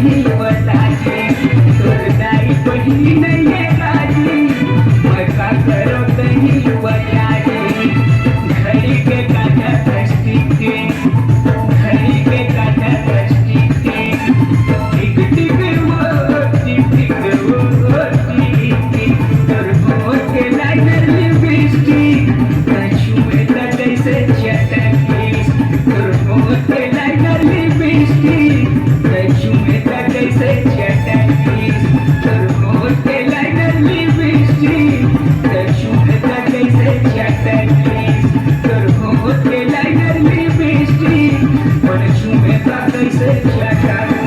नहीं बताजे तोरदाई बहिनी नहीं है राजी मका करो कहीं बताजे घड़ी के काटा कष्टी के घड़ी के काटा कष्टी के टिक टिक वो टिक टिक वो टिक टिक तोर होठ के लाइनर लिपस्टिक छुए त कैसे चटकीस तोर होठ के लाइनर लिपस्टिक छुए त कैसे चटकीस तोर होठ के लाइनर लिपस्टिक छुए त कैसे चटकीस तोर होठ के लाइनर लिपस्टिक छुए त कैसे चटकीस